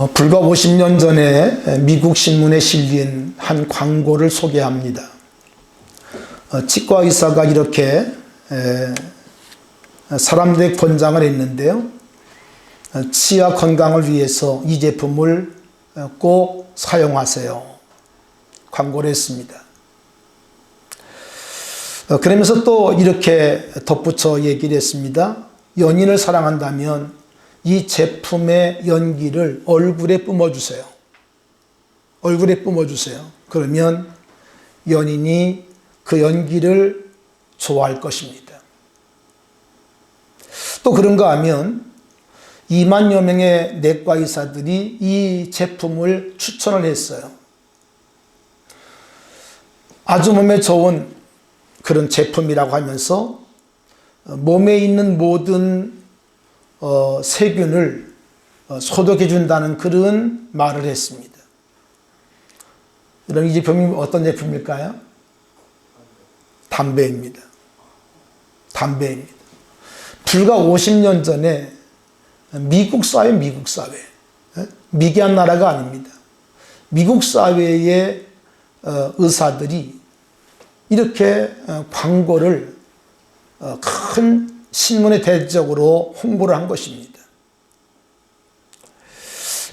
불과 50년 전에 미국 신문에 실린 한 광고를 소개합니다. 치과 의사가 이렇게 사람들의 권장을 했는데요. 치아 건강을 위해서 이 제품을 꼭 사용하세요. 광고를 했습니다. 그러면서 또 이렇게 덧붙여 얘기를 했습니다. 연인을 사랑한다면 이 제품의 연기를 얼굴에 뿜어주세요. 얼굴에 뿜어주세요. 그러면 연인이 그 연기를 좋아할 것입니다. 또 그런가 하면 2만여 명의 내과 의사들이 이 제품을 추천을 했어요. 아주 몸에 좋은 그런 제품이라고 하면서 몸에 있는 모든 세균을 소독해 준다는 그런 말을 했습니다. 여러분, 이 제품이 어떤 제품일까요? 담배입니다. 담배입니다. 불과 50년 전에 미국 사회, 미개한 나라가 아닙니다. 미국 사회의 의사들이 이렇게 광고를 큰 신문에 대대적으로 홍보를 한 것입니다.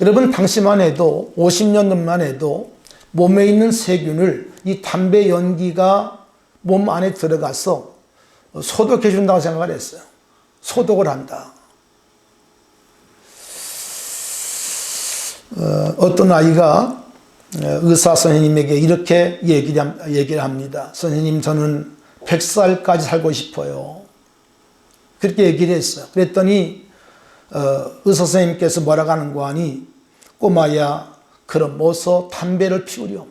여러분, 당시만 해도 50년 전만 해도 몸에 있는 세균을 이 담배 연기가 몸 안에 들어가서 소독해 준다고 생각을 했어요. 소독을 한다. 어떤 아이가 의사 선생님에게 이렇게 얘기를 합니다. 선생님, 저는 100살까지 살고 싶어요. 그렇게 얘기를 했어요. 그랬더니 의사 선생님께서 뭐라고 하는가 하니, 꼬마야, 그럼 어서 담배를 피우렴.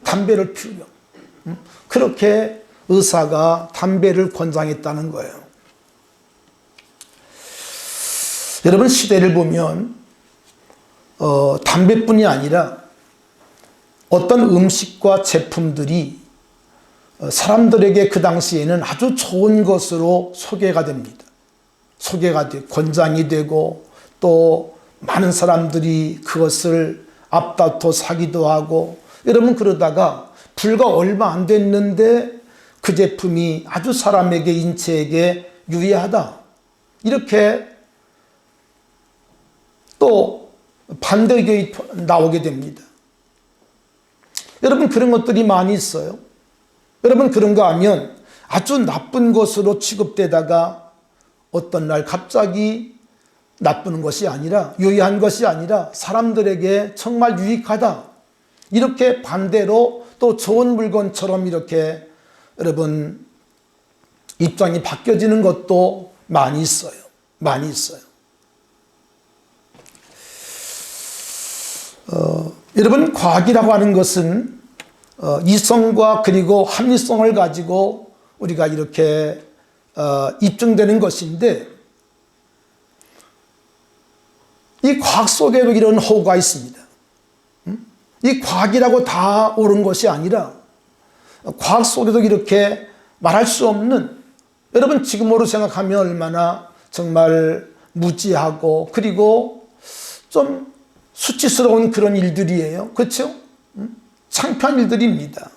담배를 피우렴. 그렇게 의사가 담배를 권장했다는 거예요. 여러분, 시대를 보면 담배뿐이 아니라 어떤 음식과 제품들이 사람들에게 그 당시에는 아주 좋은 것으로 소개가 됩니다. 소개가 되고 권장이 되고 또 많은 사람들이 그것을 앞다퉈 사기도 하고, 여러분, 그러다가 불과 얼마 안 됐는데 그 제품이 아주 사람에게, 인체에게 유해하다, 이렇게 또 반대 의견이 나오게 됩니다. 여러분, 그런 것들이 많이 있어요. 여러분, 그런가 하면 아주 나쁜 것으로 취급되다가 어떤 날 갑자기 나쁜 것이 아니라, 유해한 것이 아니라 사람들에게 정말 유익하다, 이렇게 반대로 또 좋은 물건처럼 이렇게 여러분 입장이 바뀌어지는 것도 많이 있어요. 많이 있어요. 여러분, 과학이라고 하는 것은 이성과 그리고 합리성을 가지고 우리가 이렇게 입증되는 것인데, 이 과학 속에도 이런 허구가 있습니다. 이 과학이라고 다 옳은 것이 아니라 과학 속에도 이렇게 말할 수 없는, 여러분 지금으로 생각하면 얼마나 정말 무지하고 그리고 좀 수치스러운 그런 일들이에요. 그렇죠? 창피한 일들입니다.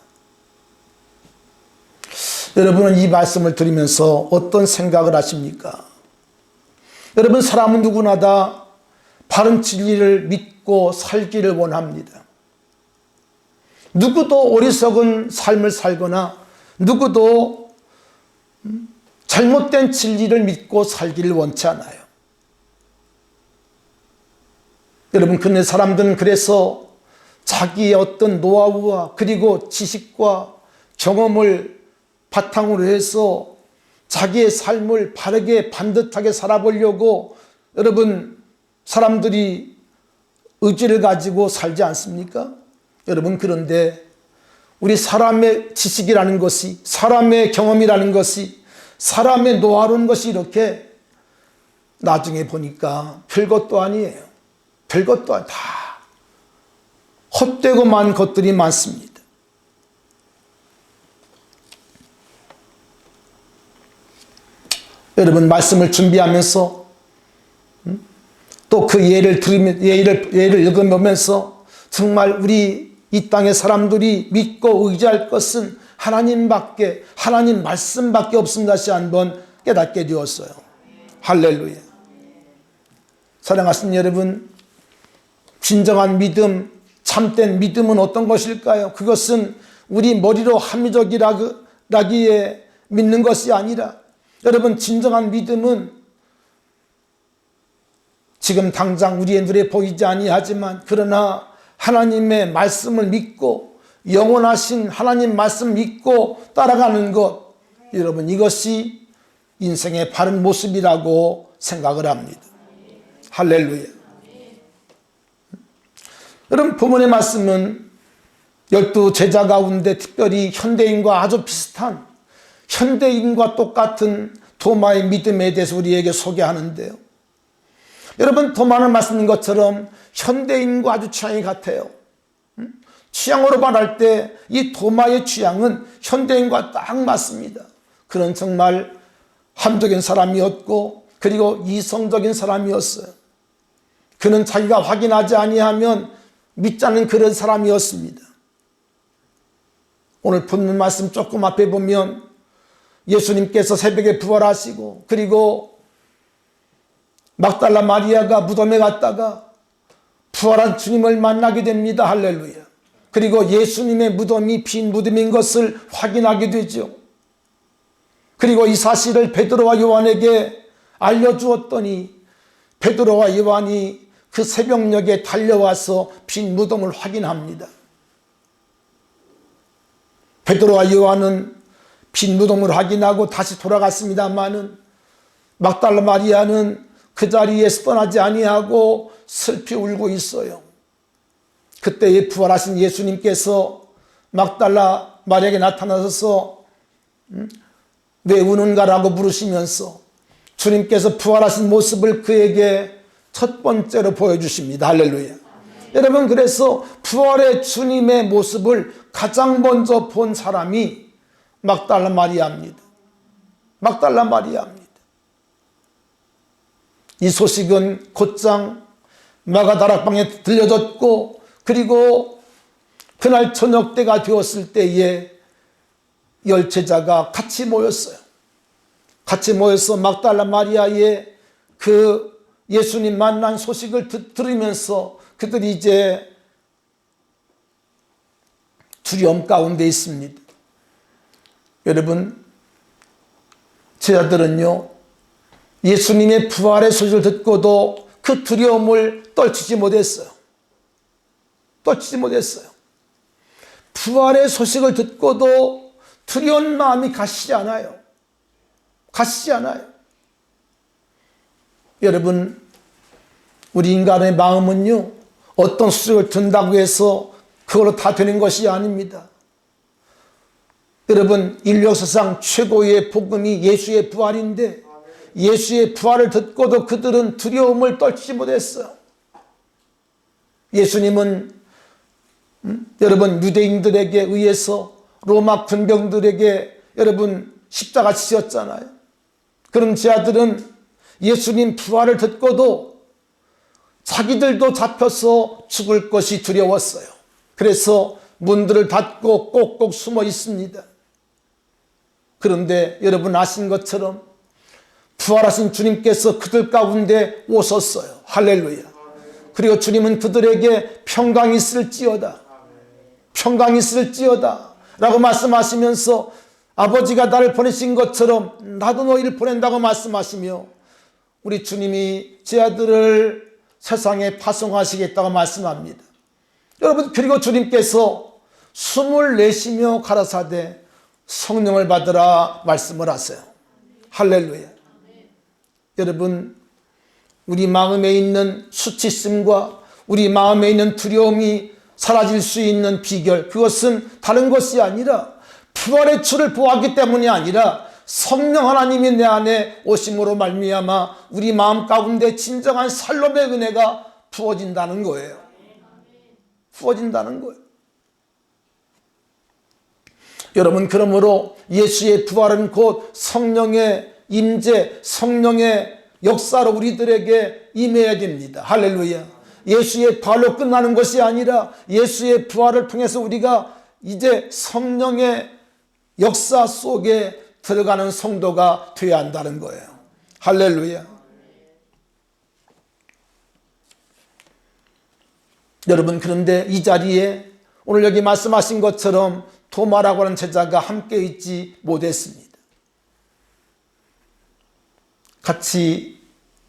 여러분은 이 말씀을 들으면서 어떤 생각을 하십니까? 여러분, 사람은 누구나 다 바른 진리를 믿고 살기를 원합니다. 누구도 어리석은 삶을 살거나 누구도 잘못된 진리를 믿고 살기를 원치 않아요. 여러분, 근데 사람들은 그래서 자기의 어떤 노하우와 그리고 지식과 경험을 바탕으로 해서 자기의 삶을 바르게 반듯하게 살아보려고 여러분 사람들이 의지를 가지고 살지 않습니까? 여러분, 그런데 우리 사람의 지식이라는 것이, 사람의 경험이라는 것이, 사람의 노하우라는 것이 이렇게 나중에 보니까 별것도 아니에요. 별것도 아니에요. 다 헛되고 만 것들이 많습니다. 여러분, 말씀을 준비하면서 또 그 예를 읽어보면서 정말 우리 이 땅의 사람들이 믿고 의지할 것은 하나님 말씀밖에 없음 다시 한번 깨닫게 되었어요. 할렐루야. 사랑하시는 여러분, 진정한 믿음, 참된 믿음은 어떤 것일까요? 그것은 우리 머리로 합리적이라기에 믿는 것이 아니라, 여러분, 진정한 믿음은 지금 당장 우리의 눈에 보이지 아니하지만 그러나 하나님의 말씀을 믿고 영원하신 하나님 말씀 믿고 따라가는 것, 여러분, 이것이 인생의 바른 모습이라고 생각을 합니다. 할렐루야. 여러분, 본문의 말씀은 12제자 가운데 특별히 현대인과 아주 비슷한, 현대인과 똑같은 도마의 믿음에 대해서 우리에게 소개하는데요. 여러분, 도마는 말씀인 것처럼 현대인과 아주 취향이 같아요. 취향으로 말할 때 이 도마의 취향은 현대인과 딱 맞습니다. 그는 정말 합리적인 사람이었고 그리고 이성적인 사람이었어요. 그는 자기가 확인하지 아니하면 믿지 않는 그런 사람이었습니다. 오늘 본문 말씀 조금 앞에 보면 예수님께서 새벽에 부활하시고 그리고 막달라 마리아가 무덤에 갔다가 부활한 주님을 만나게 됩니다. 할렐루야. 그리고 예수님의 무덤이 빈 무덤인 것을 확인하게 되죠. 그리고 이 사실을 베드로와 요한에게 알려주었더니 베드로와 요한이 그 새벽녘에 달려와서 빈 무덤을 확인합니다. 베드로와 요한은 빈 무덤을 확인하고 다시 돌아갔습니다마는 막달라 마리아는 그 자리에서 떠나지 아니하고 슬피 울고 있어요. 그때에 부활하신 예수님께서 막달라 마리아에게 나타나셔서 왜 우는가라고 물으시면서 주님께서 부활하신 모습을 그에게 첫 번째로 보여주십니다. 할렐루야. 여러분, 그래서 부활의 주님의 모습을 가장 먼저 본 사람이 막달라 마리아입니다. 막달라 마리아입니다. 이 소식은 곧장 마가다락방에 들려졌고 그리고 그날 저녁 때가 되었을 때에 10제자가 같이 모였어요. 같이 모여서 막달라 마리아의 그 예수님 만난 소식을 들으면서 그들이 이제 두려움 가운데 있습니다. 여러분, 제자들은요, 예수님의 부활의 소식을 듣고도 그 두려움을 떨치지 못했어요. 떨치지 못했어요. 부활의 소식을 듣고도 두려운 마음이 가시지 않아요. 가시지 않아요. 여러분, 우리 인간의 마음은요, 어떤 소식을 듣는다고 해서 그걸로 다 되는 것이 아닙니다. 여러분, 인류 역사상 최고의 복음이 예수의 부활인데 예수의 부활을 듣고도 그들은 두려움을 떨치지 못했어요. 예수님은 여러분 유대인들에게 의해서 로마 군병들에게 여러분 십자가 지셨잖아요. 그런 제자들은 예수님 부활을 듣고도 자기들도 잡혀서 죽을 것이 두려웠어요. 그래서 문들을 닫고 꼭꼭 숨어 있습니다. 그런데 여러분 아신 것처럼 부활하신 주님께서 그들 가운데 오셨어요. 할렐루야. 그리고 주님은 그들에게 평강이 있을지어다, 평강이 있을지어다 라고 말씀하시면서 아버지가 나를 보내신 것처럼 나도 너희를 보낸다고 말씀하시며 우리 주님이 제 아들을 세상에 파송하시겠다고 말씀합니다. 여러분, 그리고 주님께서 숨을 내쉬며 가라사대 성령을 받으라 말씀을 하세요. 할렐루야. 여러분, 우리 마음에 있는 수치심과 우리 마음에 있는 두려움이 사라질 수 있는 비결, 그것은 다른 것이 아니라 부활의 주를 보았기 때문이 아니라 성령 하나님이 내 안에 오심으로 말미암아 우리 마음 가운데 진정한 살롬의 은혜가 부어진다는 거예요. 부어진다는 거예요. 여러분, 그러므로 예수의 부활은 곧 성령의 임재, 성령의 역사로 우리들에게 임해야 됩니다. 할렐루야. 예수의 부활로 끝나는 것이 아니라 예수의 부활을 통해서 우리가 이제 성령의 역사 속에 들어가는 성도가 되어야 한다는 거예요. 할렐루야. 여러분, 그런데 이 자리에 오늘 여기 말씀하신 것처럼 도마라고 하는 제자가 함께 있지 못했습니다. 같이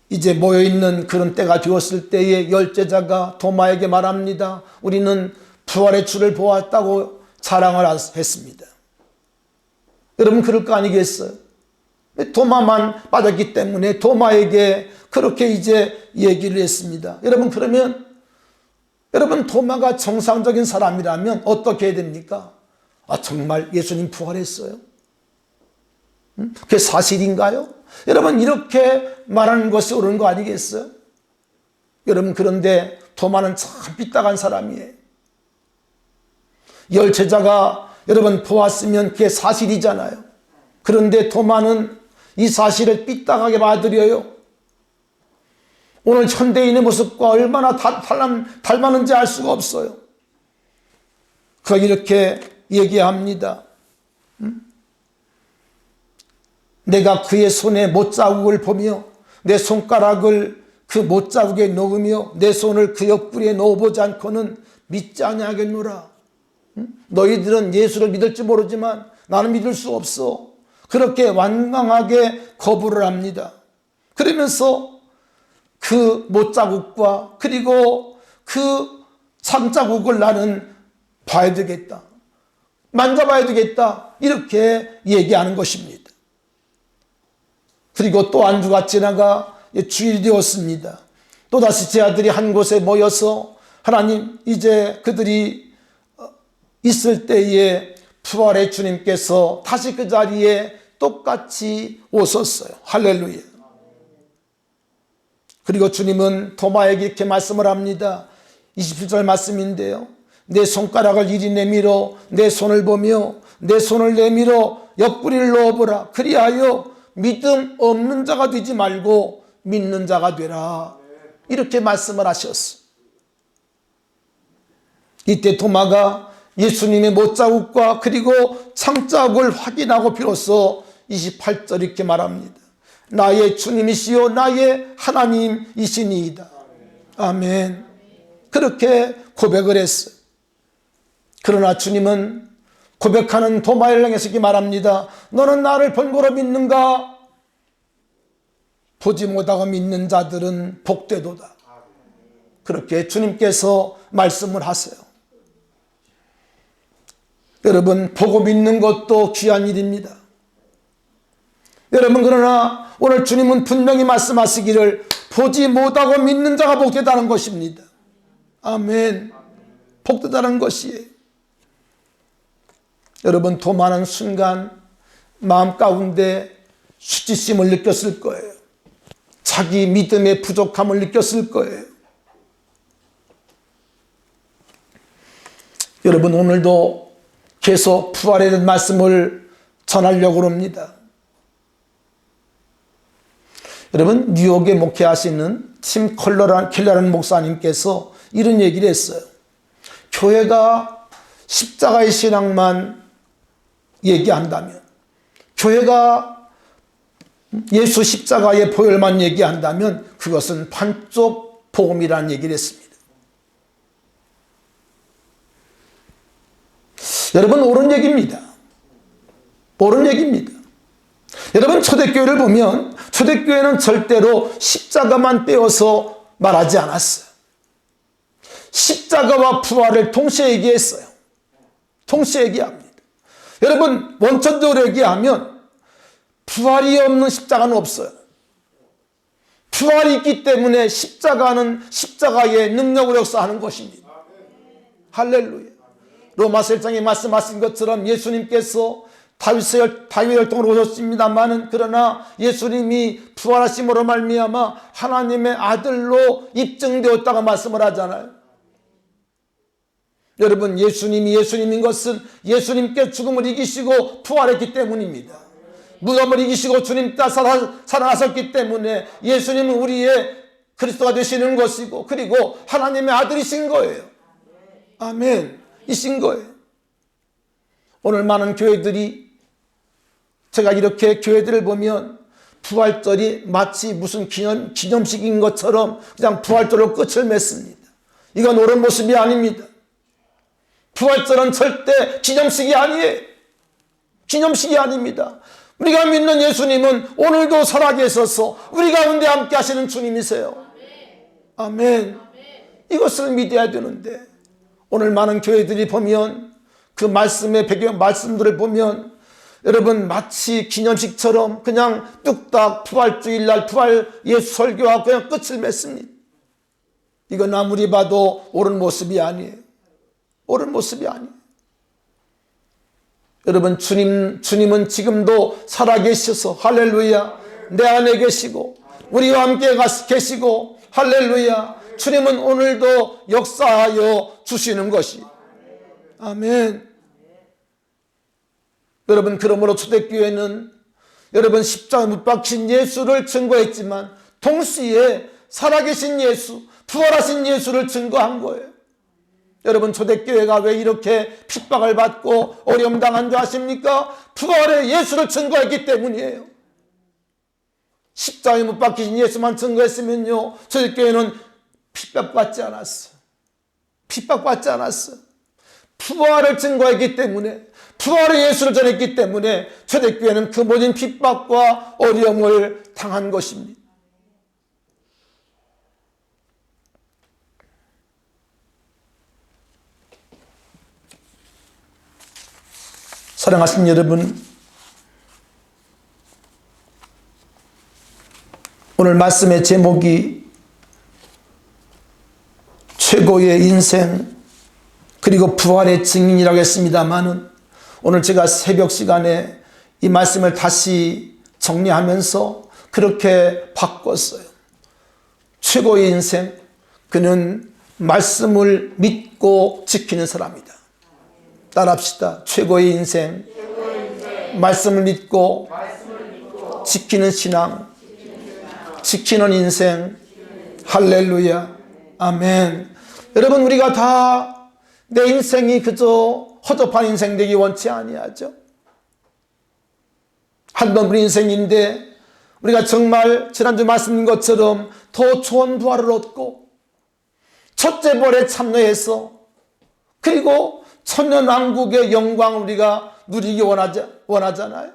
이제 모여있는 그런 때가 되었을 때에 열 제자가 도마에게 말합니다. 우리는 부활의 주를 보았다고 자랑을 했습니다. 여러분, 그럴 거 아니겠어요? 도마만 빠졌기 때문에 도마에게 그렇게 이제 얘기를 했습니다. 여러분, 그러면 여러분, 도마가 정상적인 사람이라면 어떻게 해야 됩니까? 정말 예수님 부활했어요? 그게 사실인가요? 여러분, 이렇게 말하는 것이 옳은 거 아니겠어요? 여러분, 그런데 도마는 참 삐딱한 사람이에요. 열 제자가 여러분 보았으면 그게 사실이잖아요. 그런데 도마는 이 사실을 삐딱하게 받아들여요. 오늘 현대인의 모습과 얼마나 닮았는지 알 수가 없어요. 그가 이렇게 얘기합니다. 내가 그의 손에 못자국을 보며 내 손가락을 그 못자국에 넣으며 내 손을 그 옆구리에 넣어보지 않고는 믿지 아니하겠노라. 너희들은 예수를 믿을지 모르지만 나는 믿을 수 없어. 그렇게 완강하게 거부를 합니다. 그러면서 그 못자국과 그리고 그 상자국을 나는 봐야 되겠다, 만져봐야 되겠다, 이렇게 얘기하는 것입니다. 그리고 또 한 주가 지나가 주일이 되었습니다. 또다시 제 아들이 한 곳에 모여서 하나님, 이제 그들이 있을 때에 부활의 주님께서 다시 그 자리에 똑같이 오셨어요. 할렐루야. 그리고 주님은 도마에게 이렇게 말씀을 합니다. 27절 말씀인데요. 내 손가락을 이리 내밀어 내 손을 보며 내 손을 내밀어 옆구리를 넣어보라. 그리하여 믿음 없는 자가 되지 말고 믿는 자가 되라. 이렇게 말씀을 하셨어. 이때 도마가 예수님의 못자국과 그리고 상자국을 확인하고 비로소 28절 이렇게 말합니다. 나의 주님이시요 나의 하나님이시니이다. 아멘. 그렇게 고백을 했어요. 그러나 주님은 고백하는 도마를 향해서 이렇게 말합니다. 너는 나를 본고로 믿는가? 보지 못하고 믿는 자들은 복되도다. 그렇게 주님께서 말씀을 하세요. 여러분, 보고 믿는 것도 귀한 일입니다. 여러분, 그러나 오늘 주님은 분명히 말씀하시기를 보지 못하고 믿는 자가 복되다는 것입니다. 아멘. 복되다는 것이에요. 여러분, 도마는 순간 마음 가운데 수치심을 느꼈을 거예요. 자기 믿음의 부족함을 느꼈을 거예요. 여러분, 오늘도 계속 부활에 대한 말씀을 전하려고 합니다. 여러분, 뉴욕에 목회하시는 팀 켈러라는 목사님께서 이런 얘기를 했어요. 교회가 십자가의 신앙만 얘기한다면, 교회가 예수 십자가의 보혈만 얘기한다면 그것은 반쪽 복음이라는 얘기를 했습니다. 여러분, 옳은 얘기입니다. 옳은 얘기입니다. 여러분, 초대교회를 보면 초대교회는 절대로 십자가만 떼어서 말하지 않았어요. 십자가와 부활을 동시에 얘기했어요. 동시에 얘기합니다. 여러분, 원천적으로 얘기하면 부활이 없는 십자가는 없어요. 부활이 있기 때문에 십자가는 십자가의 능력으로 역사하는 것입니다. 할렐루야. 로마서 1장에 말씀하신 것처럼 예수님께서 다윗의 혈통으로 오셨습니다마는, 그러나 예수님이 부활하심으로 말미암아 하나님의 아들로 입증되었다고 말씀을 하잖아요. 여러분, 예수님이 예수님인 것은 예수님께 죽음을 이기시고 부활했기 때문입니다. 무덤을 이기시고 주님 따라 살아나셨기 때문에 예수님은 우리의 그리스도가 되시는 것이고, 그리고 하나님의 아들이신 거예요. 아멘. 이신 거예요. 오늘 많은 교회들이, 제가 이렇게 교회들을 보면 부활절이 마치 무슨 기념식인 것처럼 그냥 부활절로 끝을 맺습니다. 이건 옳은 모습이 아닙니다. 부활절은 절대 기념식이 아니에요. 기념식이 아닙니다. 우리가 믿는 예수님은 오늘도 살아계셔서 우리 가운데 함께 하시는 주님이세요. 아멘. 이것을 믿어야 되는데, 오늘 많은 교회들이 보면 그 말씀의 배경 말씀들을 보면 여러분 마치 기념식처럼 그냥 뚝딱 부활주일날 부활 예수 설교하고 그냥 끝을 맺습니다. 이건 아무리 봐도 옳은 모습이 아니에요. 옳은 모습이 아니에요. 여러분 주님은 지금도 살아계셔서 할렐루야, 내 안에 계시고 우리와 함께 계시고 할렐루야, 주님은 오늘도 역사하여 주시는 것이. 아멘. 여러분, 그러므로 초대교회는 여러분 십자가에 못 박힌 예수를 증거했지만 동시에 살아계신 예수, 부활하신 예수를 증거한 거예요. 여러분, 초대교회가 왜 이렇게 핍박을 받고 어려움 당한 줄 아십니까? 부활의 예수를 증거했기 때문이에요. 십자가에 못 박히신 예수만 증거했으면요, 초대교회는 핍박받지 않았어요. 핍박받지 않았어요. 부활을 증거했기 때문에, 부활의 예수를 전했기 때문에 초대교회는 그 모든 핍박과 어려움을 당한 것입니다. 사랑하신 여러분, 오늘 말씀의 제목이 최고의 인생 그리고 부활의 증인이라고 했습니다마는, 오늘 제가 새벽 시간에 이 말씀을 다시 정리하면서 그렇게 바꿨어요. 최고의 인생, 그는 말씀을 믿고 지키는 사람이다. 따라합시다. 최고의 인생, 말씀을 믿고 지키는 신앙, 지키는 인생. 할렐루야. 아멘. 여러분, 우리가 다 내 인생이 그저 허접한 인생 되기 원치 아니하죠. 한 번 우리 인생인데 우리가 정말 지난주 말씀인 것처럼 더 좋은 부활을 얻고 첫째 부활에 참여해서 그리고 천년왕국의 영광을 우리가 누리기 원하잖아요.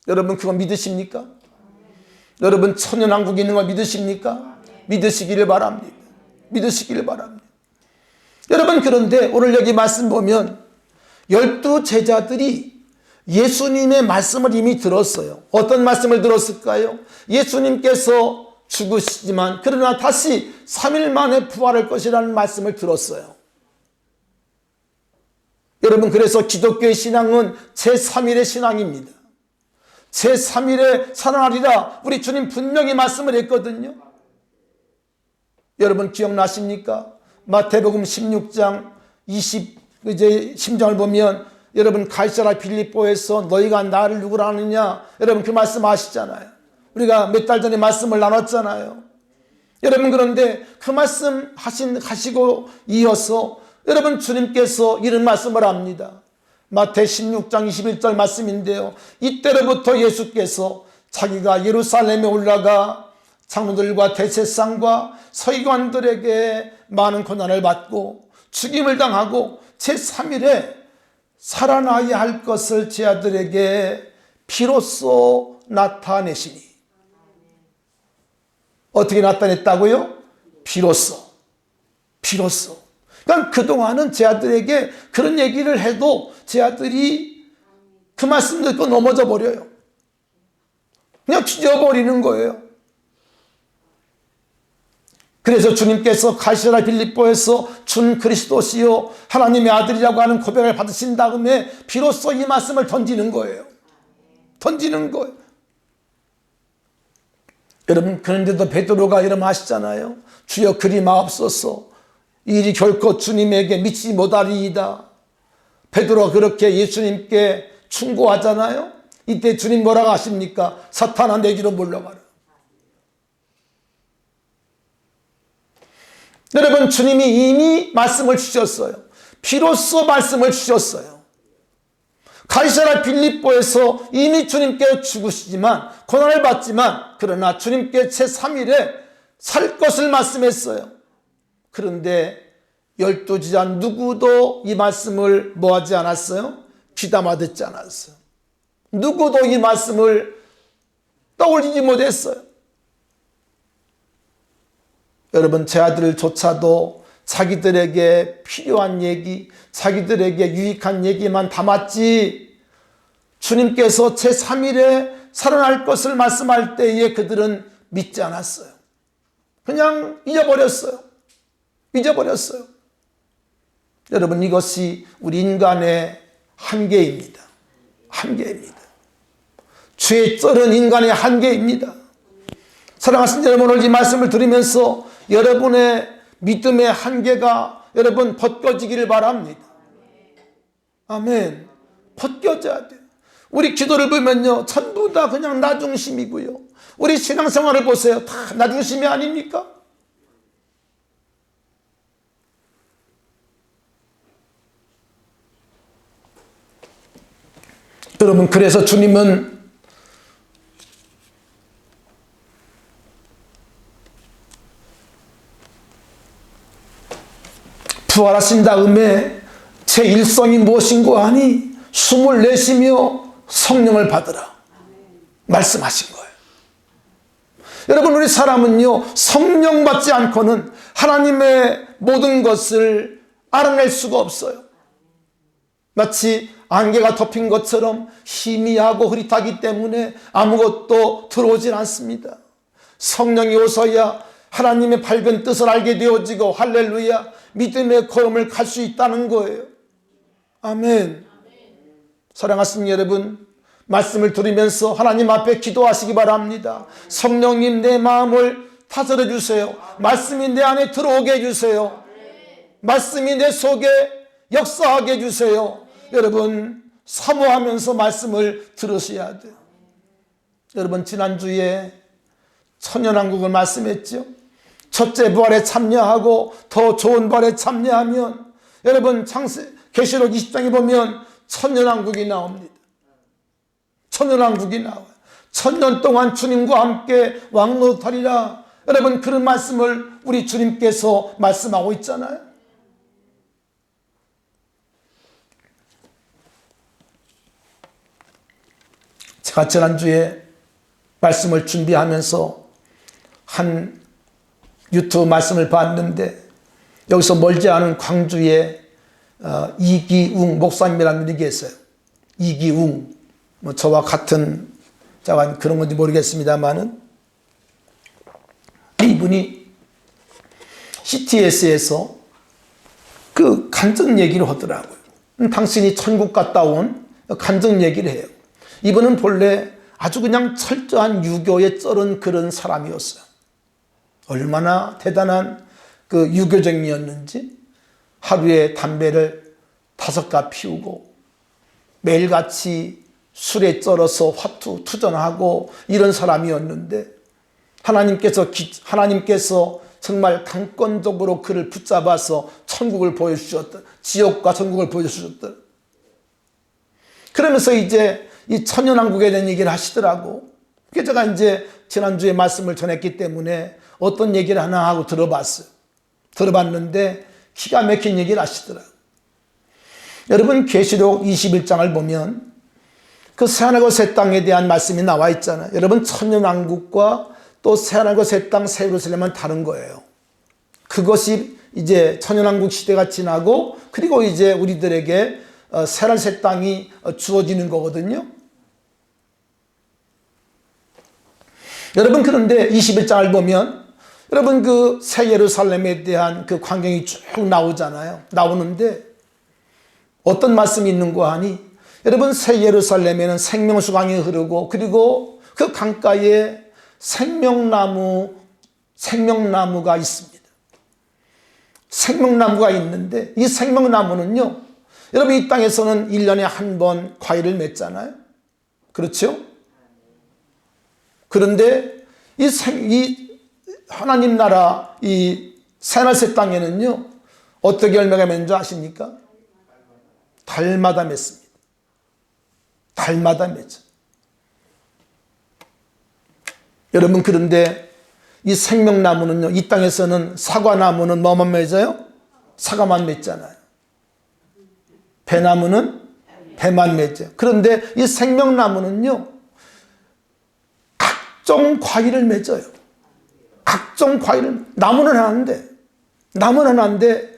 여러분, 그거 믿으십니까? 여러분, 천년왕국이 있는 걸 믿으십니까? 믿으시기를 바랍니다. 믿으시기를 바랍니다. 여러분, 그런데 오늘 여기 말씀 보면 12 제자들이 예수님의 말씀을 이미 들었어요. 어떤 말씀을 들었을까요? 예수님께서 죽으시지만 그러나 다시 3일 만에 부활할 것이라는 말씀을 들었어요. 여러분, 그래서 기독교의 신앙은 제3일의 신앙입니다. 제3일에 살아나리라 우리 주님 분명히 말씀을 했거든요. 여러분, 기억나십니까? 마태복음 16장 10장을 보면 여러분, 가이사랴 빌립보에서 너희가 나를 누구라 하느냐, 여러분 그 말씀 아시잖아요. 우리가 몇 달 전에 말씀을 나눴잖아요. 여러분, 그런데 그 말씀 하시고 이어서 여러분, 주님께서 이런 말씀을 합니다. 마태 16장 21절 말씀인데요, 이때로부터 예수께서 자기가 예루살렘에 올라가 장로들과 대제사장과 서기관들에게 많은 고난을 받고 죽임을 당하고 제3일에 살아나야 할 것을 제 아들에게 비로소 나타내시니. 어떻게 나타냈다고요? 비로소. 그러니까 그동안은 제 아들에게 그런 얘기를 해도 제 아들이 그 말씀 듣고 넘어져 버려요. 그냥 뒤져버리는 거예요. 그래서 주님께서 가이사랴 빌립보에서 준 그리스도시요 하나님의 아들이라고 하는 고백을 받으신 다음에 비로소 이 말씀을 던지는 거예요. 여러분, 그런데도 베드로가 이러면 아시잖아요. 주여, 그리 마옵소서. 이 일이 결코 주님에게 미치지 못하리이다. 베드로가 그렇게 예수님께 충고하잖아요. 이때 주님 뭐라고 하십니까? 사탄아 내 뒤로 물러가라. 여러분, 주님이 이미 말씀을 주셨어요. 비로소 말씀을 주셨어요. 가이사랴 빌립보에서 이미 주님께 죽으시지만, 고난을 받지만, 그러나 주님께 제3일에 살 것을 말씀했어요. 그런데 12지자 누구도 이 말씀을 뭐하지 않았어요? 귀담아 듣지 않았어요. 누구도 이 말씀을 떠올리지 못했어요. 여러분, 제 아들조차도 자기들에게 필요한 얘기, 자기들에게 유익한 얘기만 담았지, 주님께서 제3일에 살아날 것을 말씀할 때에 그들은 믿지 않았어요. 그냥 잊어버렸어요. 잊어버렸어요. 여러분, 이것이 우리 인간의 한계입니다. 한계입니다. 죄에 쩔은 인간의 한계입니다. 사랑하신 여러분, 오늘 이 말씀을 들으면서 여러분의 믿음의 한계가 여러분 벗겨지기를 바랍니다. 아멘. 벗겨져야 돼요. 우리 기도를 보면요, 전부 다 그냥 나 중심이고요. 우리 신앙생활을 보세요. 다 나 중심이 아닙니까? 여러분, 그래서 주님은 부활하신 다음에 제 일성이 무엇인고 하니 숨을 내쉬며 성령을 받으라 말씀하신 거예요. 여러분, 우리 사람은요, 성령 받지 않고는 하나님의 모든 것을 알아낼 수가 없어요. 마치 안개가 덮인 것처럼 희미하고 흐릿하기 때문에 아무것도 들어오질 않습니다. 성령이 오서야 하나님의 밝은 뜻을 알게 되어지고, 할렐루야, 믿음의 걸음을 갈 수 있다는 거예요. 아멘. 사랑하시는 여러분, 말씀을 들으면서 하나님 앞에 기도하시기 바랍니다. 성령님, 내 마음을 다스려 주세요. 말씀이 내 안에 들어오게 해주세요. 말씀이 내 속에 역사하게 해주세요. 여러분, 사모하면서 말씀을 들으셔야 돼요. 여러분, 지난주에 천년왕국을 말씀했죠. 첫째 부활에 참여하고 더 좋은 부활에 참여하면, 여러분, 계시록 20장에 보면 천년왕국이 나옵니다. 천년왕국이 나와요. 천년 동안 주님과 함께 왕노릇하리라. 여러분, 그런 말씀을 우리 주님께서 말씀하고 있잖아요. 제가 지난주에 말씀을 준비하면서 한 유튜브 말씀을 봤는데, 여기서 멀지 않은 광주에 이기웅 목사님이라는 분이 계세요. 이기웅, 뭐 저와 같은 자가 그런 건지 모르겠습니다만은, 이분이 CTS에서 그 간증 얘기를 하더라고요. 당신이 천국 갔다 온 간증 얘기를 해요. 이분은 본래 아주 그냥 철저한 유교에 쩔은 그런 사람이었어요. 얼마나 대단한 그 유교적이었는지, 하루에 담배를 5갑 피우고 매일같이 술에 쩔어서 화투 투전하고 이런 사람이었는데, 하나님께서 정말 강권적으로 그를 붙잡아서 천국을 보여주셨다. 지옥과 천국을 보여주셨다. 그러면서 이제 이 천년왕국에 대한 얘기를 하시더라고. 그래서 제가 이제 지난주에 말씀을 전했기 때문에 어떤 얘기를 하나 하고 들어봤어요. 들어봤는데 기가 막힌 얘기를 하시더라고. 여러분, 계시록 21장을 보면 그 새하늘과 새 땅에 대한 말씀이 나와 있잖아요. 여러분, 천년왕국과 또 새하늘과 새 땅, 새 예루살렘은 다른 거예요. 그것이 이제 천년왕국 시대가 지나고, 그리고 이제 우리들에게 새하늘 새 땅이 주어지는 거거든요. 여러분, 그런데 21장을 보면 여러분, 그 새 예루살렘에 대한 그 광경이 쭉 나오잖아요. 나오는데 어떤 말씀이 있는가 하니, 여러분, 새 예루살렘에는 생명수강이 흐르고, 그리고 그 강가에 생명나무가 있습니다. 생명나무가 있는데, 이 생명나무는요, 여러분, 이 땅에서는 1년에 한 번 과일을 맺잖아요. 그렇죠? 그런데 이 하나님 나라 이 새하늘 새 땅에는요, 어떻게 열매가 맺는 줄 아십니까? 달마다 맺습니다. 달마다 맺어. 여러분, 그런데 이 생명나무는요, 이 땅에서는 사과나무는 뭐만 맺어요? 사과만 맺잖아요. 배나무는 배만 맺어요. 그런데 이 생명나무는요, 각종 과일을 맺어요. 각종 과일을, 나무는 하나인데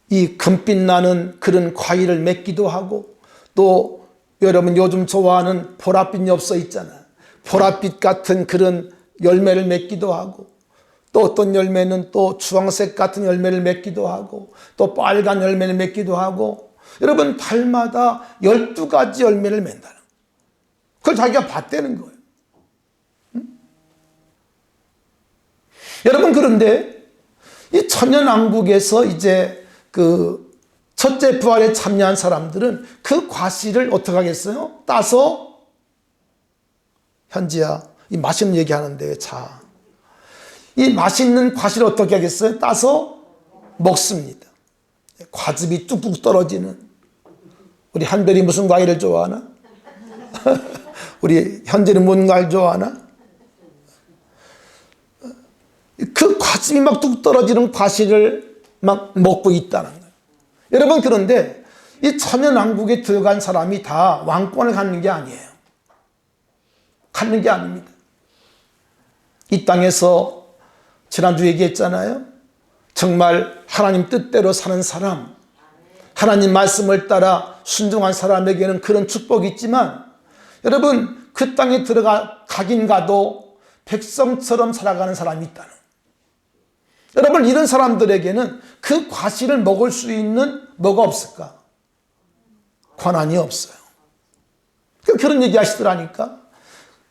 이 금빛 나는 그런 과일을 맺기도 하고, 또 여러분 요즘 좋아하는 보랏빛 엽서 있잖아요. 보랏빛 같은 그런 열매를 맺기도 하고, 또 어떤 열매는 또 주황색 같은 열매를 맺기도 하고, 또 빨간 열매를 맺기도 하고, 여러분 달마다 12가지 열매를 맺는다는, 그걸 자기가 봤다는 거예요. 여러분, 그런데 이 천년왕국에서 이제 그 첫째 부활에 참여한 사람들은 그 과실을 어떻게 하겠어요? 따서, 현지야, 이 맛있는 얘기 하는데, 자, 이 맛있는 과실을 어떻게 하겠어요? 따서 먹습니다. 과즙이 뚝뚝 떨어지는, 우리 한별이 무슨 과일을 좋아하나? 우리 현지는 뭔 과일 좋아하나? 그 과즙이 막 뚝 떨어지는 과실을 막 먹고 있다는 거예요. 여러분, 그런데 이 천연왕국에 들어간 사람이 다 왕권을 갖는 게 아니에요. 갖는 게 아닙니다. 이 땅에서 지난주 얘기했잖아요. 정말 하나님 뜻대로 사는 사람, 하나님 말씀을 따라 순종한 사람에게는 그런 축복이 있지만, 여러분, 그 땅에 가긴 가도 백성처럼 살아가는 사람이 있다는, 여러분, 이런 사람들에게는 그 과실을 먹을 수 있는 뭐가 없을까? 권한이 없어요. 그런 얘기 하시더라니까.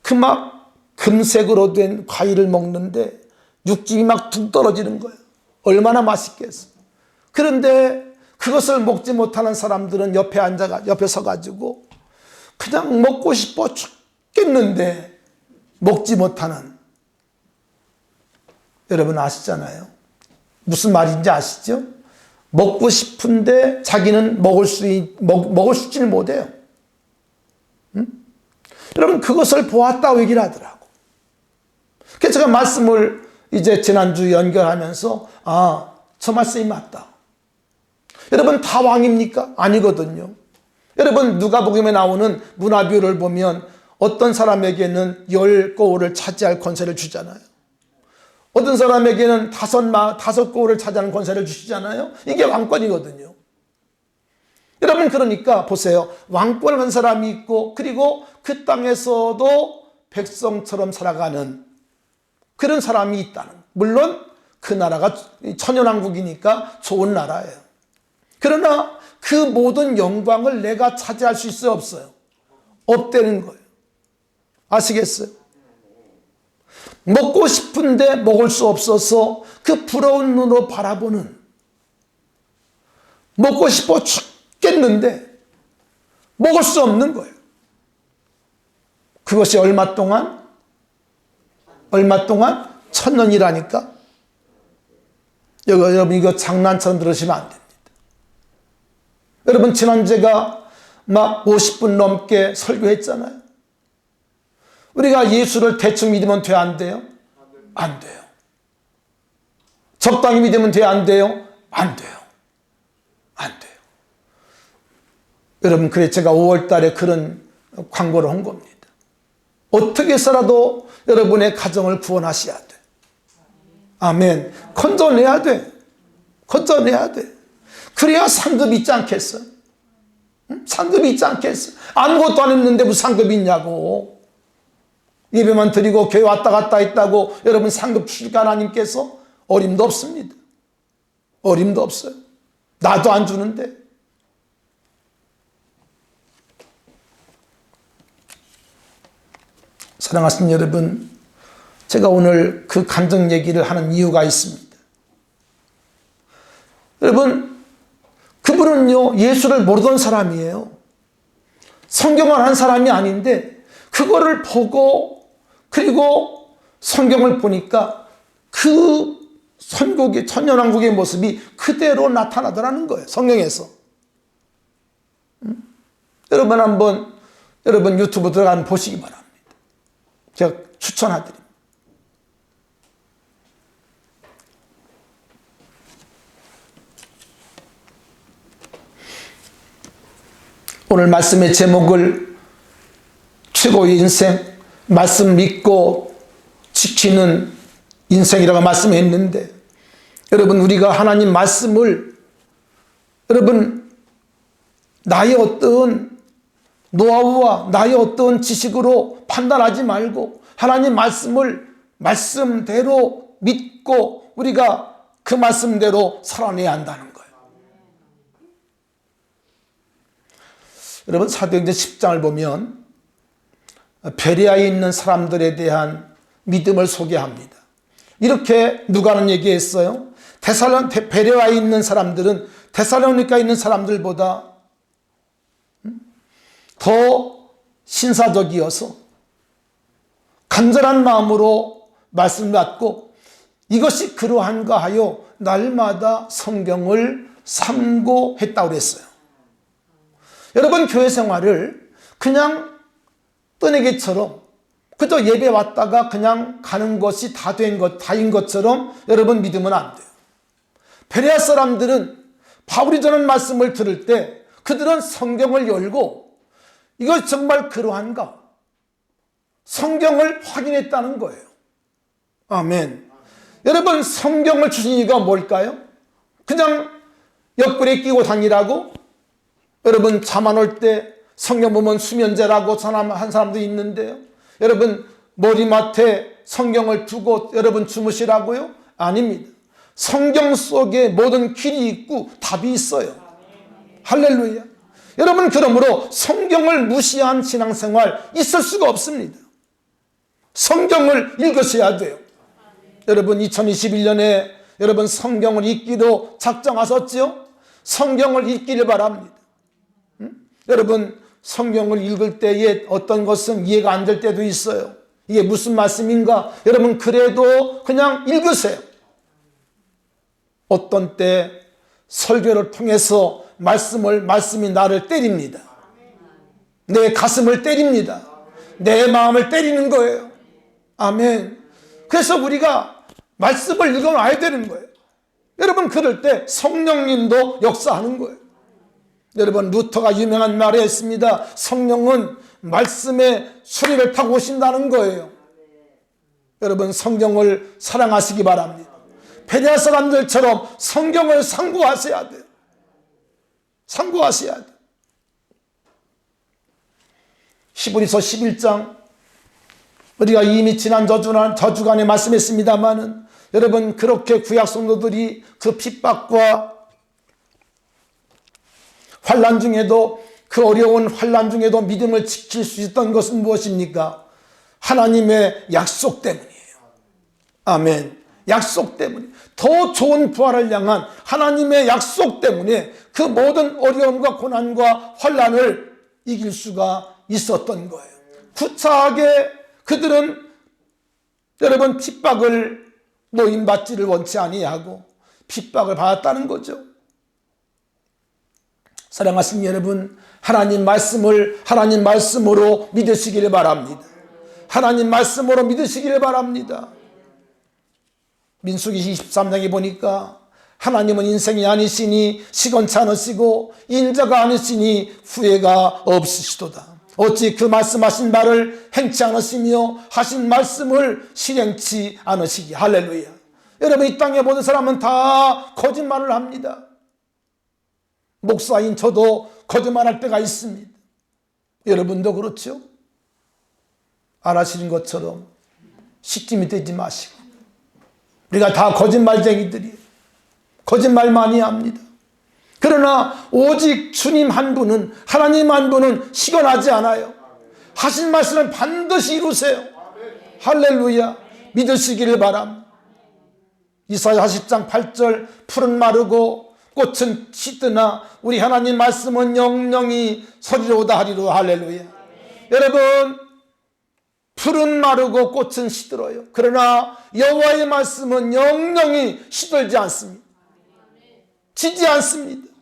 그 막 금색으로 된 과일을 먹는데 육즙이 막 툭 떨어지는 거예요. 얼마나 맛있겠어. 그런데 그것을 먹지 못하는 사람들은 옆에 서가지고 그냥 먹고 싶어 죽겠는데 먹지 못하는, 여러분 아시잖아요. 무슨 말인지 아시죠? 먹고 싶은데 자기는 먹을 수 있지를 못해요. 응? 여러분, 그것을 보았다고 얘기를 하더라고. 그래서 제가 말씀을 이제 지난주 연결하면서, 아, 저 말씀이 맞다. 여러분, 다 왕입니까? 아니거든요. 여러분, 누가복음에 나오는 문화비유를 보면 어떤 사람에게는 10고을을 차지할 권세를 주잖아요. 어떤 사람에게는 5고을을 차지하는 권세를 주시잖아요. 이게 왕권이거든요. 여러분, 그러니까 보세요. 왕권을 한 사람이 있고, 그리고 그 땅에서도 백성처럼 살아가는 그런 사람이 있다는. 물론 그 나라가 천연왕국이니까 좋은 나라예요. 그러나 그 모든 영광을 내가 차지할 수 있어요, 없어요? 없다는 거예요. 아시겠어요? 먹고 싶은데 먹을 수 없어서 그 부러운 눈으로 바라보는, 먹고 싶어 죽겠는데 먹을 수 없는 거예요. 그것이 얼마 동안? 1000년이라니까. 여러분, 이거 장난처럼 들으시면 안 됩니다. 여러분, 지난 제가 막 50분 넘게 설교했잖아요. 우리가 예수를 대충 믿으면 돼요, 안 돼요? 안 돼요. 적당히 믿으면 돼요, 안 돼요? 안 돼요. 안 돼요. 여러분, 그래 제가 5월 달에 그런 광고를 한 겁니다. 어떻게 해서라도 여러분의 가정을 구원하셔야 돼. 아멘. 건져내야 돼. 건져내야 돼. 그래야 상급이 있지 않겠어? 응? 상급이 있지 않겠어? 아무것도 안 했는데 무슨 상급이 있냐고. 예배만 드리고 교회 왔다 갔다 했다고 여러분 상급 주실까? 하나님께서? 어림도 없습니다. 어림도 없어요. 나도 안 주는데. 사랑하시는 여러분, 제가 오늘 그 간증 얘기를 하는 이유가 있습니다. 여러분, 그분은요, 예수를 모르던 사람이에요. 성경을 한 사람이 아닌데 그거를 보고 그리고 성경을 보니까 그 선국의 천년왕국의 모습이 그대로 나타나더라는 거예요. 성경에서. 여러분 한번 여러분 유튜브 들어가면 보시기 바랍니다. 제가 추천해드립니다. 오늘 말씀의 제목을 최고의 인생, 말씀 믿고 지키는 인생이라고 말씀했는데, 여러분 우리가 하나님 말씀을 여러분 나의 어떤 노하우와 나의 어떤 지식으로 판단하지 말고 하나님 말씀을 말씀대로 믿고 우리가 그 말씀대로 살아내야 한다는 거예요. 여러분 사도행전 10장을 보면 베레아에 있는 사람들에 대한 믿음을 소개합니다. 이렇게 누가는 얘기했어요. 베레아에 있는 사람들은 데살로니가에 있는 사람들보다 더 신사적이어서 간절한 마음으로 말씀을 받고 이것이 그러한가 하여 날마다 성경을 삼고했다고 그랬어요. 여러분 교회 생활을 그냥 떠내기처럼 그저 예배 왔다가 그냥 가는 것이 다인 것처럼 여러분 믿으면 안 돼요. 베레아 사람들은 바울이 전한 말씀을 들을 때 그들은 성경을 열고 이것 정말 그러한가? 성경을 확인했다는 거예요. 아멘. 여러분 성경을 주신 이유가 뭘까요? 그냥 옆구리에 끼고 다니라고? 여러분 잠 안 올 때 성경 보면 수면제라고 한 사람도 있는데요. 여러분 머리맡에 성경을 두고 여러분 주무시라고요? 아닙니다. 성경 속에 모든 길이 있고 답이 있어요. 할렐루야. 여러분 그러므로 성경을 무시한 신앙생활 있을 수가 없습니다. 성경을 읽으셔야 돼요. 여러분 2021년에 여러분 성경을 읽기로 작정하셨죠? 성경을 읽기를 바랍니다. 여러분 성경을 읽을 때에 어떤 것은 이해가 안 될 때도 있어요. 이게 무슨 말씀인가? 여러분 그래도 그냥 읽으세요. 어떤 때 설교를 통해서 말씀이 나를 때립니다. 내 가슴을 때립니다. 내 마음을 때리는 거예요. 아멘. 그래서 우리가 말씀을 읽어놔야 되는 거예요. 여러분 그럴 때 성령님도 역사하는 거예요. 여러분 루터가 유명한 말을 했습니다. 성령은 말씀에 수레를 타고 오신다는 거예요. 여러분 성경을 사랑하시기 바랍니다. 베레아 사람들처럼 성경을 상고하셔야 돼요. 상고하셔야 돼요. 히브리서 11장 우리가 이미 지난 저주간에 말씀했습니다마는 여러분 그렇게 구약 성도들이 그 핍박과 환난 중에도 그 어려운 환난 중에도 믿음을 지킬 수 있던 것은 무엇입니까? 하나님의 약속 때문이에요. 아멘. 약속 때문에 더 좋은 부활을 향한 하나님의 약속 때문에 그 모든 어려움과 고난과 환난을 이길 수가 있었던 거예요. 구차하게 그들은 여러분 핍박을 노임받지를 원치 아니하고 핍박을 받았다는 거죠. 사랑하신 여러분, 하나님 말씀을 하나님 말씀으로 믿으시기를 바랍니다. 하나님 말씀으로 믿으시기를 바랍니다. 민수기 23장에 보니까 하나님은 인생이 아니시니 시건치 않으시고 인자가 아니시니 후회가 없으시도다. 어찌 그 말씀하신 바를 행치 않으시며 하신 말씀을 실행치 않으시기. 할렐루야. 여러분 이 땅의 모든 사람은 다 거짓말을 합니다. 목사인 저도 거짓말할 때가 있습니다. 여러분도 그렇죠? 안 하시는 것처럼 시침이 되지 마시고. 우리가 다 거짓말쟁이들이에요. 거짓말 많이 합니다. 그러나 오직 주님 한 분은, 하나님 한 분은 시건하지 않아요. 하신 말씀을 반드시 이루세요. 할렐루야. 믿으시기를 바랍니다. 이사야 40장 8절 푸른 마르고 꽃은 시드나 우리 하나님 말씀은 영영이 소리로다 하리로. 할렐루야. 여러분, 풀은 마르고 꽃은 시들어요. 그러나 여호와의 말씀은 영영이 시들지 않습니다. 지지 않습니다.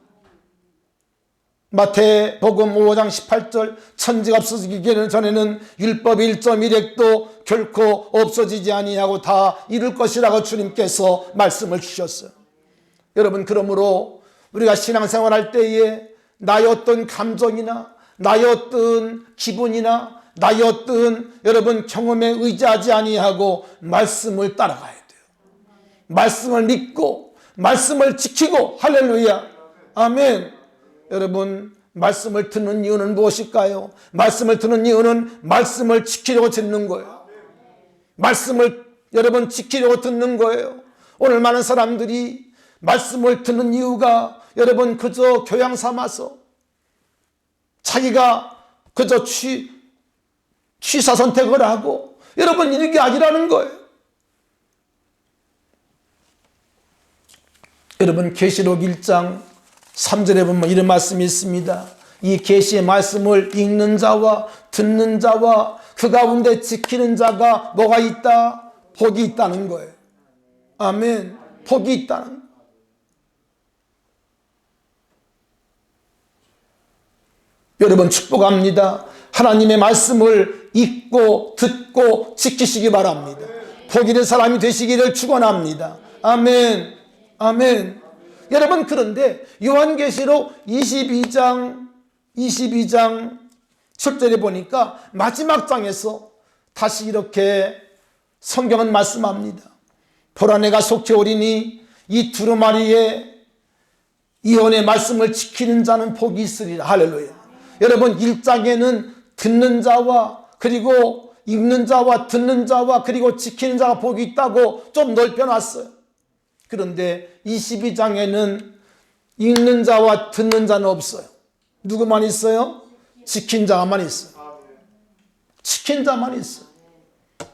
마태복음 5장 18절 천지가 없어지기 전에는 율법 1.1획도 결코 없어지지 아니하고 다 이룰 것이라고 주님께서 말씀을 주셨어요. 여러분, 그러므로 우리가 신앙생활할 때에 나의 어떤 감정이나 나의 어떤 기분이나 나의 어떤 여러분 경험에 의지하지 아니하고 말씀을 따라가야 돼요. 말씀을 믿고 말씀을 지키고. 할렐루야. 아멘. 여러분, 말씀을 듣는 이유는 무엇일까요? 말씀을 듣는 이유는 말씀을 지키려고 듣는 거예요. 말씀을 여러분 지키려고 듣는 거예요. 오늘 많은 사람들이 말씀을 듣는 이유가 여러분 그저 교양 삼아서 자기가 그저 취사 선택을 하고 여러분 이게 아니라는 거예요. 여러분, 계시록 1장 3절에 보면 이런 말씀이 있습니다. 이 계시의 말씀을 읽는 자와 듣는 자와 그 가운데 지키는 자가 뭐가 있다? 복이 있다는 거예요. 아멘. 복이 있다는. 여러분, 축복합니다. 하나님의 말씀을 읽고 듣고 지키시기 바랍니다. 복 있는 사람이 되시기를 축원합니다. 아멘. 아멘. 여러분, 그런데 요한계시록 22장 7절에 보니까 마지막 장에서 다시 이렇게 성경은 말씀합니다. 보라, 내가 속히 오리니 이 두루마리의 예언의 말씀을 지키는 자는 복이 있으리라. 할렐루야. 여러분, 1장에는 듣는 자와 그리고 읽는 자와 듣는 자와 그리고 지키는 자가 복이 있다고 좀 넓혀놨어요. 그런데 22장에는 읽는 자와 듣는 자는 없어요. 누구만 있어요? 지킨 자만 있어요. 지킨 자만 있어요.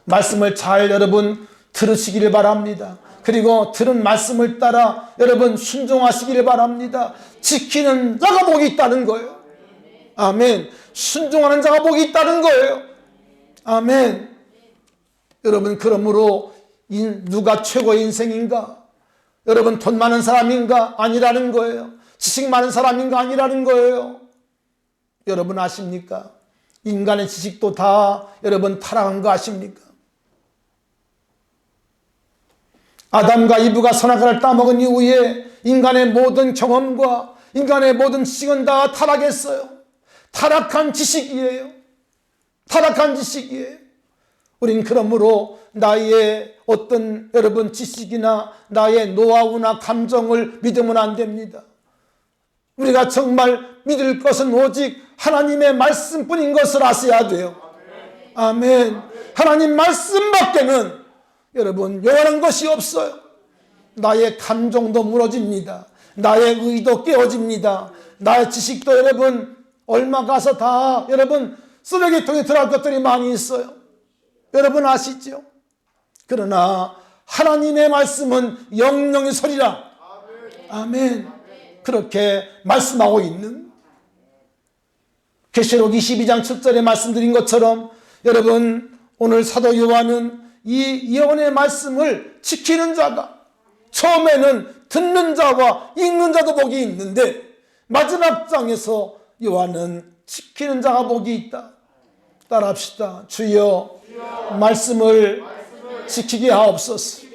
말씀을 잘 여러분 들으시기를 바랍니다. 그리고 들은 말씀을 따라 여러분 순종하시기를 바랍니다. 지키는 자가 복이 있다는 거예요. 아멘. 순종하는 자가 복이 있다는 거예요. 아멘. 여러분, 그러므로 누가 최고의 인생인가? 여러분, 돈 많은 사람인가? 아니라는 거예요. 지식 많은 사람인가? 아니라는 거예요. 여러분 아십니까? 인간의 지식도 다 여러분 타락한 거 아십니까? 아담과 이브가 선악과를 따먹은 이후에 인간의 모든 경험과 인간의 모든 지식은 다 타락했어요. 타락한 지식이에요. 타락한 지식이에요. 우린 그러므로 나의 어떤 여러분 지식이나 나의 노하우나 감정을 믿으면 안 됩니다. 우리가 정말 믿을 것은 오직 하나님의 말씀뿐인 것을 아셔야 돼요. 아멘. 하나님 말씀밖에는 여러분 요한한 것이 없어요. 나의 감정도 무너집니다. 나의 의도 깨어집니다. 나의 지식도 여러분 얼마 가서 다 여러분 쓰레기통에 들어갈 것들이 많이 있어요. 여러분 아시죠? 그러나 하나님의 말씀은 영영이 서리라. 아멘. 그렇게 말씀하고 있는 계시록 22장 7절에 말씀드린 것처럼 여러분 오늘 사도 요한은 이 예언의 말씀을 지키는 자가 처음에는 듣는 자와 읽는 자도 복이 있는데 마지막 장에서 요한은 지키는 자가 복이 있다. 따라합시다. 주여 말씀을 지키게 하옵소서.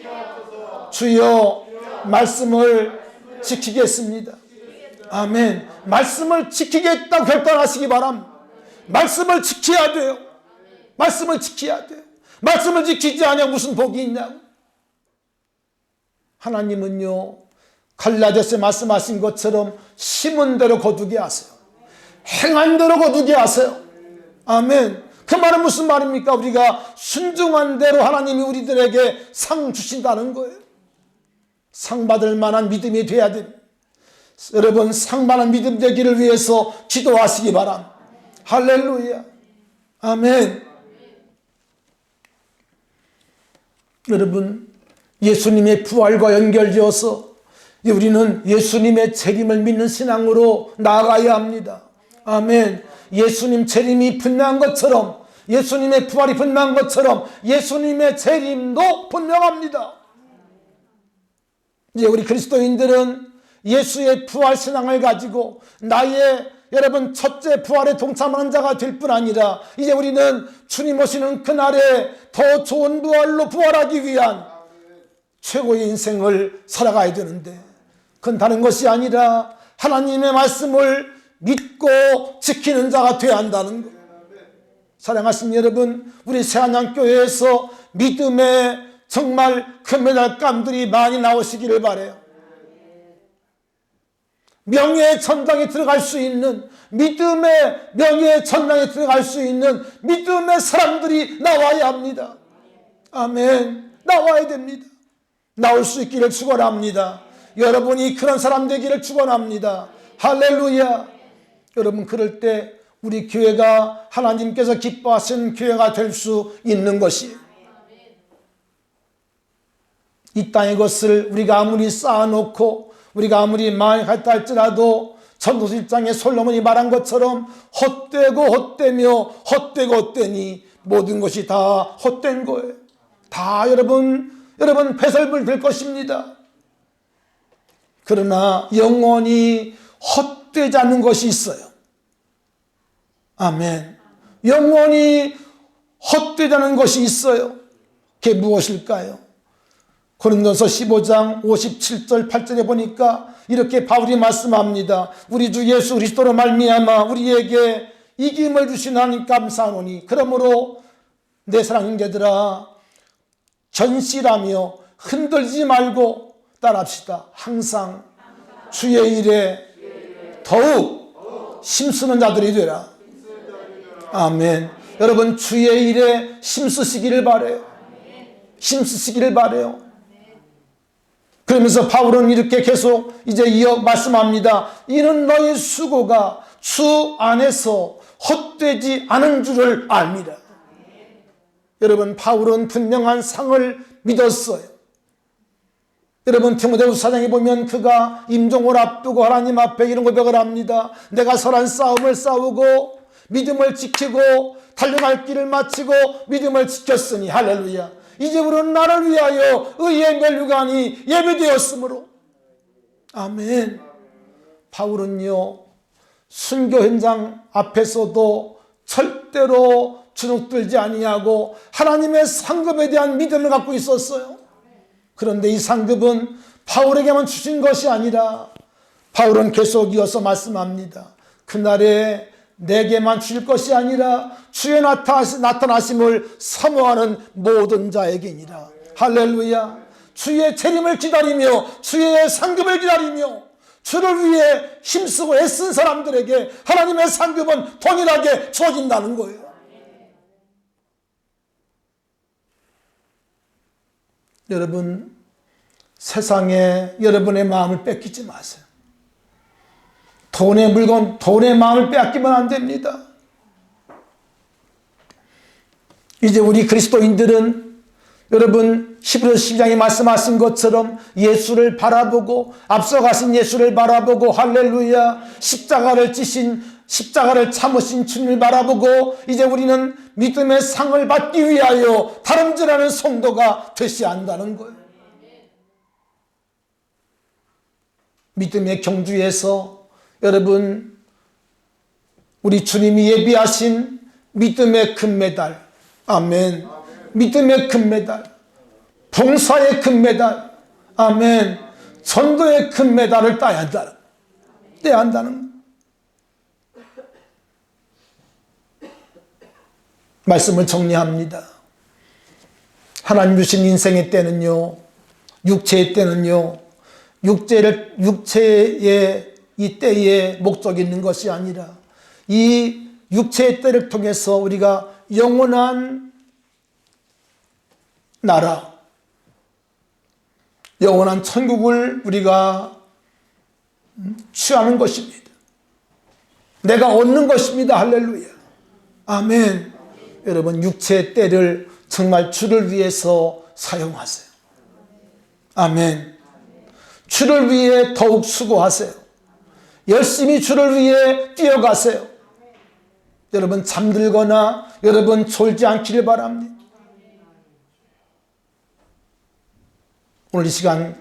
주여 말씀을 지키겠습니다. 아멘. 말씀을 지키겠다고 결단하시기 바랍니다. 말씀을 지켜야 돼요. 말씀을 지켜야 돼요. 말씀을 지키지 않으면 무슨 복이 있냐고. 하나님은요 갈라디아서에 말씀하신 것처럼 심은 대로 거두게 하세요. 행한 대로 거두게 하세요. 아멘. 그 말은 무슨 말입니까? 우리가 순종한 대로 하나님이 우리들에게 상 주신다는 거예요. 상 받을 만한 믿음이 돼야 됩니다. 여러분 상 받는 믿음 되기를 위해서 기도하시기 바랍니다. 할렐루야. 아멘. 여러분 예수님의 부활과 연결되어서 우리는 예수님의 재림을 믿는 신앙으로 나아가야 합니다. 아멘. 예수님 재림이 분명한 것처럼, 예수님의 부활이 분명한 것처럼 예수님의 재림도 분명합니다. 이제 우리 그리스도인들은 예수의 부활 신앙을 가지고 나의 여러분 첫째 부활에 동참하는 자가 될 뿐 아니라 이제 우리는 주님 오시는 그날에 더 좋은 부활로 부활하기 위한 최고의 인생을 살아가야 되는데, 그건 다른 것이 아니라 하나님의 말씀을 믿고 지키는 자가 되어야 한다는 것. 사랑하신 여러분, 우리 새한양교회에서 믿음의 정말 금메달감들이 많이 나오시기를 바라요. 명예의 전당에 들어갈 수 있는, 믿음의 명예의 전당에 들어갈 수 있는 믿음의 사람들이 나와야 합니다. 아멘. 나와야 됩니다. 나올 수 있기를 축원합니다. 여러분이 그런 사람 되기를 축원합니다. 할렐루야. 여러분, 그럴 때 우리 교회가 하나님께서 기뻐하시는 교회가 될 수 있는 것이에요. 이 땅의 것을 우리가 아무리 쌓아놓고 우리가 아무리 많이 갖다 할지라도 전도서 1장에 솔로몬이 말한 것처럼 헛되고 헛되며 헛되고 헛되니 모든 것이 다 헛된 거예요. 다 여러분 배설물 될 것입니다. 그러나 영원히 헛되지 않는 것이 있어요. 아멘. 영원히 헛되지 않는 것이 있어요. 그게 무엇일까요? 고린도서 15장 57절 8절에 보니까 이렇게 바울이 말씀합니다. 우리 주 예수 그리스도로 말미암아 우리에게 이김을 주신 하나님 감사하노니 그러므로 내 사랑 형제들아 견실하며 흔들지 말고 따라합시다. 항상 주의 일에 더욱 힘쓰는 자들이 되라. 아멘. 여러분, 주의 일에 힘쓰시기를 바라요. 힘쓰시기를 바라요. 그러면서 바울은 이렇게 계속 이제 이어 말씀합니다. 이는 너희 수고가 주 안에서 헛되지 않은 줄을 압니다. 여러분, 바울은 분명한 상을 믿었어요. 여러분, 디모데후서 4장에 보면 그가 임종을 앞두고 하나님 앞에 이런 고백을 합니다. 내가 선한 싸움을 싸우고 믿음을 지키고 달려갈 길을 마치고 믿음을 지켰으니 할렐루야. 이제부터는 나를 위하여 의의 면류관이 예비되었으므로. 아멘. 바울은요, 순교 현장 앞에서도 절대로 주눅들지 아니하고 하나님의 상급에 대한 믿음을 갖고 있었어요. 그런데 이 상급은 바울에게만 주신 것이 아니라 바울은 계속 이어서 말씀합니다. 그날에 내게만 주실 것이 아니라 주의 나타나심을 사모하는 모든 자에게니라. 할렐루야. 주의 재림을 기다리며 주의 상급을 기다리며 주를 위해 힘쓰고 애쓴 사람들에게 하나님의 상급은 동일하게 주어진다는 거예요. 여러분, 세상에 여러분의 마음을 뺏기지 마세요. 돈의 물건, 돈의 마음을 빼앗기면 안 됩니다. 이제 우리 그리스도인들은 여러분 히브리서 12장에 말씀하신 것처럼 예수를 바라보고 앞서가신 예수를 바라보고 할렐루야 십자가를 참으신 주님을 바라보고 이제 우리는 믿음의 상을 받기 위하여 다름질하는 성도가 되셔야 한다는 거예요. 믿음의 경주에서 여러분 우리 주님이 예비하신 믿음의 금메달, 아멘. 믿음의 금메달, 봉사의 금메달, 아멘. 전도의 금메달을 따야 한다는 말씀을 정리합니다. 하나님 주신 인생의 때는요, 육체의 때는요, 육체의 이 때에 목적이 있는 것이 아니라 이 육체의 때를 통해서 우리가 영원한 나라, 영원한 천국을 우리가 취하는 것입니다. 내가 얻는 것입니다. 할렐루야. 아멘. 여러분, 육체의 때를 정말 주를 위해서 사용하세요. 아멘. 주를 위해 더욱 수고하세요. 열심히 주를 위해 뛰어가세요. 여러분 잠들거나 여러분 졸지 않기를 바랍니다. 오늘 이 시간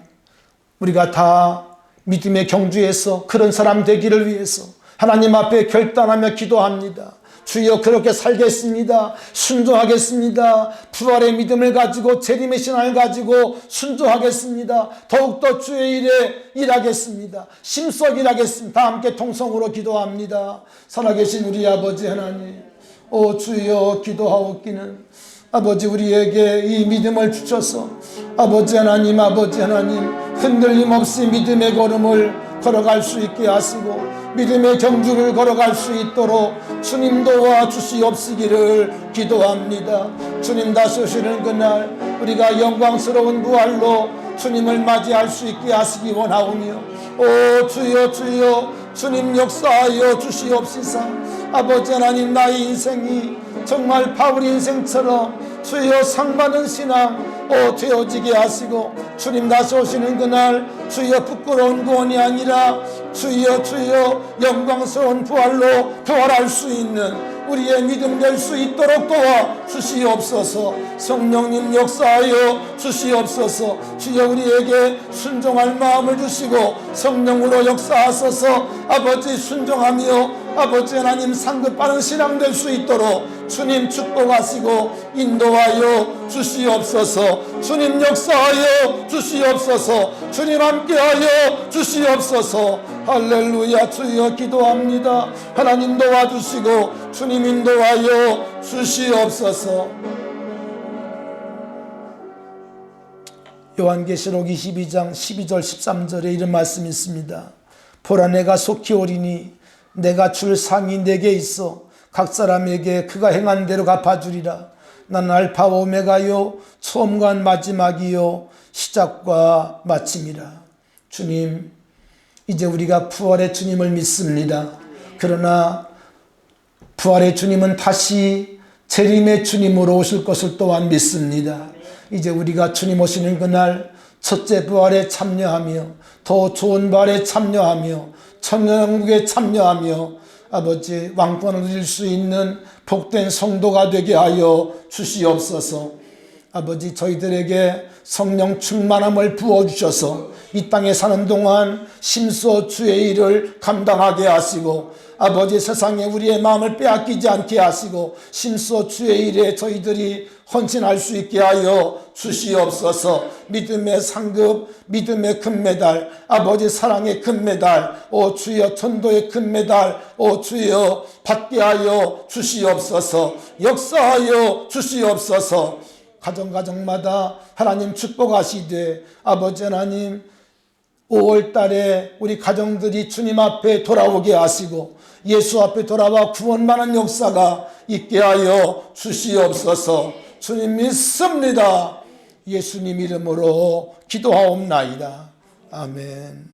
우리가 다 믿음의 경주에서 그런 사람 되기를 위해서 하나님 앞에 결단하며 기도합니다. 주여 그렇게 살겠습니다. 순종하겠습니다. 부활의 믿음을 가지고 재림의 신앙을 가지고 순종하겠습니다. 더욱더 주의 일에 일하겠습니다. 심써 일하겠습니다. 다 함께 통성으로 기도합니다. 살아계신 우리 아버지 하나님, 오 주여 기도하옵기는 아버지 우리에게 이 믿음을 주셔서 아버지 하나님 흔들림 없이 믿음의 걸음을 걸어갈 수 있게 하시고 믿음의 경주를 걸어갈 수 있도록 주님 도와주시옵시기를 기도합니다. 주님 다시 오시는 그날 우리가 영광스러운 부활로 주님을 맞이할 수 있게 하시기 원하오며 오 주여 주님 역사하여 주시옵시사. 아버지 하나님 나의 인생이 정말 바울 인생처럼 주여 상받은 신앙 되어지게 하시고 주님 다시 오시는 그날 주여 부끄러운 구원이 아니라 주여 영광스러운 부활로 부활할 수 있는 우리의 믿음 될 수 있도록 도와 주시옵소서. 성령님 역사하여 주시옵소서. 주여 우리에게 순종할 마음을 주시고 성령으로 역사하소서. 아버지 순종하며 아버지 하나님 상급받은 신앙 될 수 있도록 주님 축복하시고 인도하여 주시옵소서. 주님 역사하여 주시옵소서. 주님 함께하여 주시옵소서. 할렐루야. 주여 기도합니다. 하나님 도와주시고 주님 인도하여 주시옵소서. 요한계시록 22장 12절 13절에 이런 말씀이 있습니다. 보라 내가 속히 오리니 내가 줄 상이 내게 있어 각 사람에게 그가 행한 대로 갚아주리라. 나는 알파와 오메가요 처음과 마지막이요 시작과 마침이라. 주님 이제 우리가 부활의 주님을 믿습니다. 그러나 부활의 주님은 다시 재림의 주님으로 오실 것을 또한 믿습니다. 이제 우리가 주님 오시는 그날 첫째 부활에 참여하며 더 좋은 부활에 참여하며 천년왕국에 참여하며 아버지 왕권을 누릴 수 있는 복된 성도가 되게 하여 주시옵소서. 아버지 저희들에게 성령 충만함을 부어주셔서 이 땅에 사는 동안 심소 주의 일을 감당하게 하시고 아버지 세상에 우리의 마음을 빼앗기지 않게 하시고 심소 주의 일에 저희들이 헌신할 수 있게 하여 주시옵소서. 믿음의 상급, 믿음의 금메달, 아버지 사랑의 금메달, 오 주여 천도의 금메달, 오 주여 받게 하여 주시옵소서. 역사하여 주시옵소서. 가정마다 하나님 축복하시되 아버지 하나님 5월 달에 우리 가정들이 주님 앞에 돌아오게 하시고 예수 앞에 돌아와 구원받는 역사가 있게 하여 주시옵소서. 주님 믿습니다. 예수님 이름으로 기도하옵나이다. 아멘.